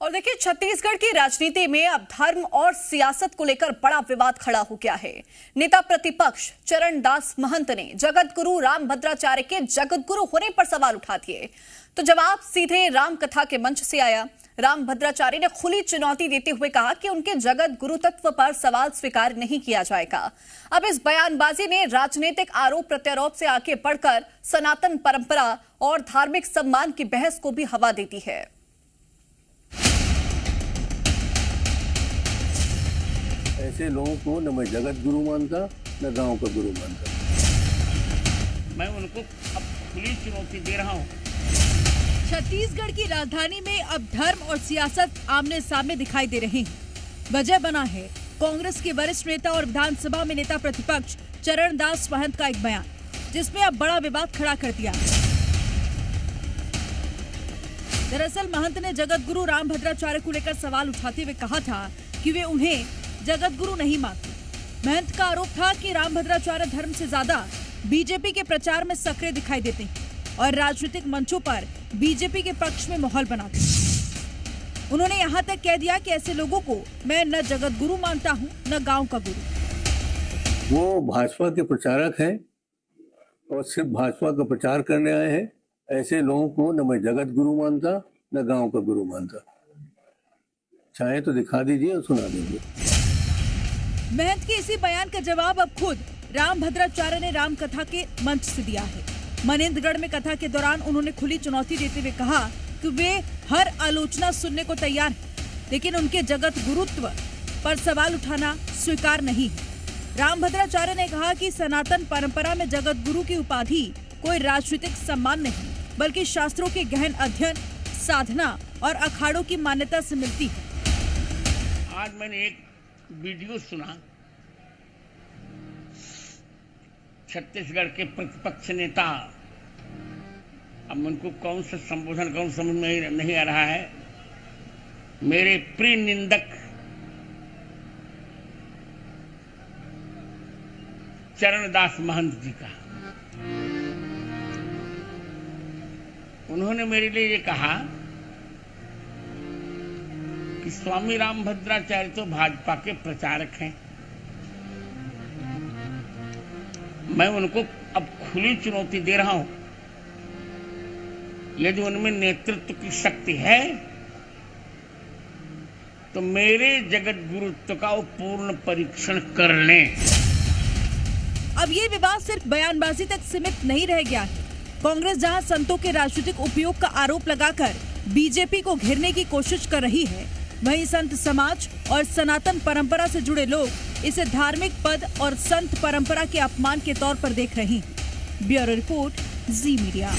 और देखिए, छत्तीसगढ़ की राजनीति में अब धर्म और सियासत को लेकर बड़ा विवाद खड़ा हो गया है। नेता प्रतिपक्ष चरणदास महंत ने जगत गुरु रामभद्राचार्य के जगत गुरु होने पर सवाल उठा दिए, तो जवाब सीधे राम कथा के मंच से आया। रामभद्राचार्य ने खुली चुनौती देते हुए कहा कि उनके जगत गुरु तत्व पर सवाल स्वीकार नहीं किया जाएगा। अब इस बयानबाजी ने राजनीतिक आरोप प्रत्यारोप से आगे बढ़कर सनातन परंपरा और धार्मिक सम्मान की बहस को भी हवा देती है। ऐसे लोगों को न मैं जगत गुरु मानता न गांव का गुरु मानता। मैं उनको अब खुली चुनौती दे रहा हूं। छत्तीसगढ़ की राजधानी में अब धर्म और सियासत आमने सामने दिखाई दे रहे हैं। वजह बना है कांग्रेस के वरिष्ठ नेता और विधानसभा में नेता प्रतिपक्ष चरणदास महंत का एक बयान, जिसमें अब बड़ा विवाद खड़ा कर दिया। दरअसल महंत ने जगत गुरु रामभद्राचार्य को लेकर सवाल उठाते हुए कहा था कि वे उन्हें जगत गुरु नहीं मानते। महंत का आरोप था कि रामभद्राचार्य धर्म से ज्यादा बीजेपी के प्रचार में सक्रिय दिखाई देते हैं और राजनीतिक मंचों पर बीजेपी के पक्ष में माहौल बनाते हैं। उन्होंने यहां तक कह दिया कि ऐसे लोगों को मैं न जगत गुरु मानता हूं न गांव का गुरु। वो भाजपा के प्रचारक हैं और सिर्फ भाजपा का प्रचार करने आए हैं। ऐसे लोगों को न मैं जगत गुरु मानता न गांव का गुरु मानता। चाहे तो दिखा दीजिए और सुना दीजिए। महंत के इसी बयान का जवाब अब खुद रामभद्राचार्य ने राम कथा के मंच से दिया है। मनेंद्रगढ़ में कथा के दौरान उन्होंने खुली चुनौती देते हुए कहा कि वे हर आलोचना सुनने को तैयार हैं, लेकिन उनके जगत गुरुत्व पर सवाल उठाना स्वीकार नहीं है। रामभद्राचार्य ने कहा कि सनातन परंपरा में जगत गुरु की उपाधि कोई राजनीतिक सम्मान नहीं, बल्कि शास्त्रों के गहन अध्ययन, साधना और अखाड़ों की मान्यता से मिलती है। आज मैंने एक वीडियो सुना, छत्तीसगढ़ के प्रतिपक्ष नेता, अब उनको कौन सा संबोधन कौन समझ में नहीं आ रहा है, मेरे प्रिय निंदक चरणदास महंत जी का। उन्होंने मेरे लिए ये कहा कि स्वामी रामभद्राचार्य तो भाजपा के प्रचारक हैं। मैं उनको अब खुली चुनौती दे रहा हूं, यदि उनमें नेतृत्व की शक्ति है तो मेरे जगत गुरुत्व का वो पूर्ण परीक्षण कर लें। अब ये विवाद सिर्फ बयानबाजी तक सीमित नहीं रह गया है। कांग्रेस जहां संतों के राजनीतिक उपयोग का आरोप लगाकर बीजेपी को घेरने की कोशिश कर रही है, वहीं संत समाज और सनातन परंपरा से जुड़े लोग इसे धार्मिक पद और संत परंपरा के अपमान के तौर पर देख रहे हैं। ब्यूरो रिपोर्ट, जी मीडिया।